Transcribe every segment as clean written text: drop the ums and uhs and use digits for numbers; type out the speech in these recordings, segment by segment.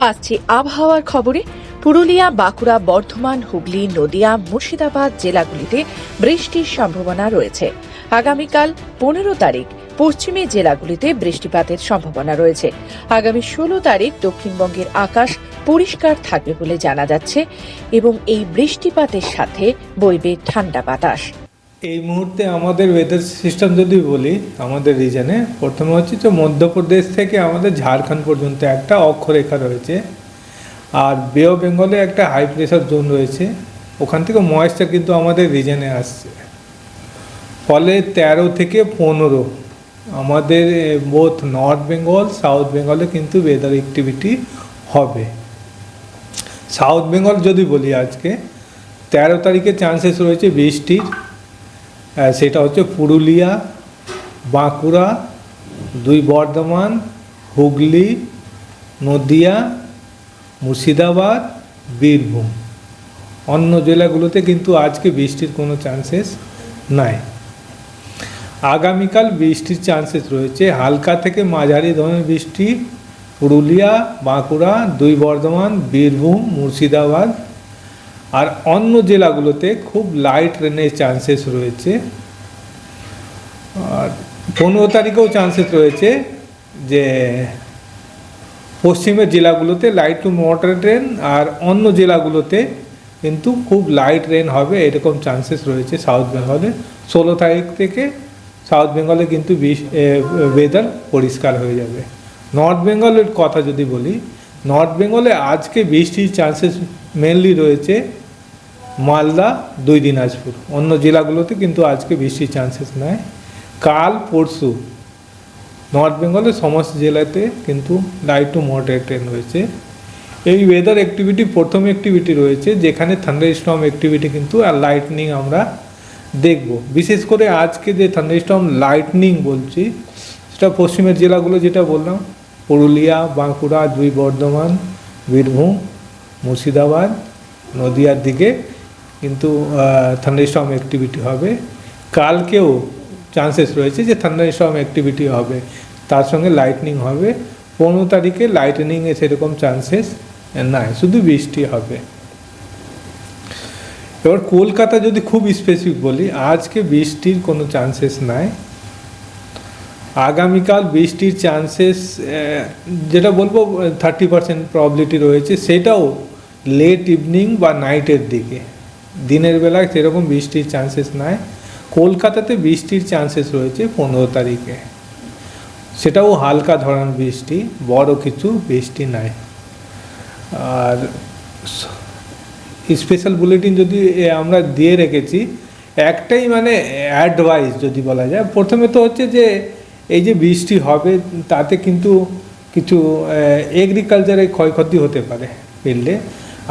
আসছি আবহাওয়ার খবরে। পুরুলিয়া, বাঁকুড়া, বর্ধমান, হুগলি, নদিয়া, মুর্শিদাবাদ জেলাগুলিতে বৃষ্টির সম্ভাবনা রয়েছে। আগামীকাল 15 তারিখ পশ্চিমী জেলাগুলিতে বৃষ্টিপাতের সম্ভাবনা রয়েছে। আগামী 16 তারিখ দক্ষিণবঙ্গের আকাশ পরিষ্কার থাকবে বলে জানা যাচ্ছে এবং এই বৃষ্টিপাতের সাথে বইবে ঠান্ডা বাতাস। এই মুহূর্তে আমাদের ওয়েদার সিস্টেম যদি বলি, আমাদের রিজনে প্রথমে হচ্ছে যে মধ্যপ্রদেশ থেকে আমাদের ঝাড়খণ্ড পর্যন্ত একটা অক্ষরেখা রয়েছে, আর বে অফ বেঙ্গলে একটা হাই প্রেশার জোন রয়েছে। ওখান থেকে ময়েশ্চার কিন্তু আমাদের রিজনে আসছে, ফলে 13 থেকে 15 আমাদের বোথ নর্থ বেঙ্গল, সাউথ বেঙ্গলে কিন্তু ওয়েদার অ্যাক্টিভিটি হবে। সাউথ বেঙ্গল যদি বলি, আজকে 13 তারিখে চান্সেস রয়েছে বৃষ্টির। সেটা হচ্ছে পুরুলিয়া, বাঁকুড়া, 2 বর্ধমান, হুগলি, নদিয়া, মুর্শিদাবাদ, বীরভূম। অন্য জেলাগুলোতে কিন্তু আজকে বৃষ্টির কোনো চান্সেস নাই। আগামীকাল বৃষ্টির চান্সেস রয়েছে হালকা থেকে মাঝারি ধরনের বৃষ্টি পুরুলিয়া, বাঁকুড়া, 2 বর্ধমান, বীরভূম, মুর্শিদাবাদ। আর অন্য জেলাগুলোতে খুব লাইট রেনের চান্সেস রয়েছে। আর 15 তারিখেও চান্সেস রয়েছে যে পশ্চিমের জেলাগুলোতে লাইট টু মডারেট রেন, আর অন্য জেলাগুলোতে কিন্তু খুব লাইট রেন হবে, এরকম চান্সেস রয়েছে সাউথ বেঙ্গলে। 16 তারিখ থেকে সাউথ বেঙ্গলে কিন্তু ওয়েদার পরিষ্কার হয়ে যাবে। নর্থ বেঙ্গলের কথা যদি বলি, নর্থ বেঙ্গলে আজকে বৃষ্টির চান্সেস মেনলি রয়েছে মালদা, 2 দিনাজপুর। অন্য জেলাগুলোতে কিন্তু আজকে বৃষ্টির চান্সেস নাই। কাল পরশু নর্থ বেঙ্গলের সমস্ত জেলাতে কিন্তু লাইট টু মডারেট রেন রয়েছে। এই ওয়েদার অ্যাক্টিভিটি প্রথম অ্যাক্টিভিটি রয়েছে, যেখানে থান্ডারস্টর্ম অ্যাক্টিভিটি কিন্তু আর লাইটনিং আমরা দেখব। বিশেষ করে আজকে যে থান্ডারস্টর্ম লাইটনিং বলছি, সেটা পশ্চিমের জেলাগুলো যেটা বললাম, পুরুলিয়া, বাঁকুড়া, 2 বর্ধমান, বীরভূম, মুর্শিদাবাদ, নদিয়ার দিকে কিন্তু থান্ডারস্টর্ম অ্যাক্টিভিটি হবে। কালকেও চান্সেস রয়েছে যে থান্ডারস্টর্ম অ্যাক্টিভিটি হবে, তার সঙ্গে লাইটনিং হবে। 15 তারিখে লাইটনিংয়ে সেরকম চান্সেস নাই, শুধু বৃষ্টি হবে। এবার কলকাতা যদি খুব স্পেসিফিক বলি, আজকে বৃষ্টির কোনো চান্সেস নাই। আগামীকাল বৃষ্টির চান্সেস যেটা বলবো 30% প্রবাবিলিটি রয়েছে, সেটাও লেট ইভিনিং বা নাইটের দিকে। দিনের বেলায় সেরকম বৃষ্টির চান্সেস নাই। কলকাতাতে বৃষ্টির চান্সেস রয়েছে 15 তারিখে, সেটাও হালকা ধরনের বৃষ্টি, বড় কিছু বৃষ্টি নাই। আর স্পেশাল বুলেটিন যদি আমরা দিয়ে রেখেছি, একটাই মানে অ্যাডভাইস যদি বলা যায়, প্রথমে তো হচ্ছে যে এই যে বৃষ্টি হবে তাতে কিন্তু কিছু এগ্রিকালচারে ক্ষয়ক্ষতি হতে পারে ফিল্ডে।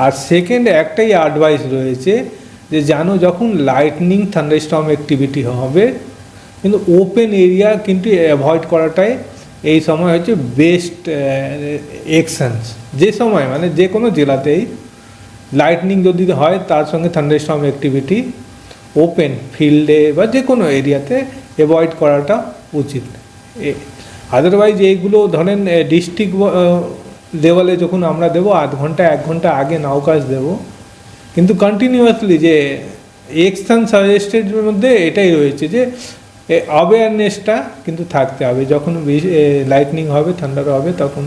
আর সেকেন্ড একটাই অ্যাডভাইস রয়েছে যে জানো, যখন লাইটনিং থান্ডারস্টর্ম অ্যাক্টিভিটি হবে, কিন্তু ওপেন এরিয়া কিন্তু অ্যাভয়েড করাটাই এই সময় হচ্ছে বেস্ট অ্যাকশনস। যে সময় মানে যে কোনো জেলাতেই লাইটনিং যদি হয়, তার সঙ্গে থান্ডারস্টর্ম অ্যাক্টিভিটি ওপেন ফিল্ডে বা যে কোনো এরিয়াতে অ্যাভয়েড করাটা উচিত। আদারওয়াইজ এইগুলো ধরেন ডিস্ট্রিক্ট লেভেলে যখন আমরা দেবো, 1/2 ঘন্টা 1 ঘন্টা আগে নাওকাজ দেবো, কিন্তু কন্টিনিউয়াসলি যে অ্যাকশন সাজেস্টেডের মধ্যে এটাই রয়েছে যে অ্যাওয়ারনেসটা কিন্তু থাকতে হবে। যখন লাইটনিং হবে, থান্ডার হবে, তখন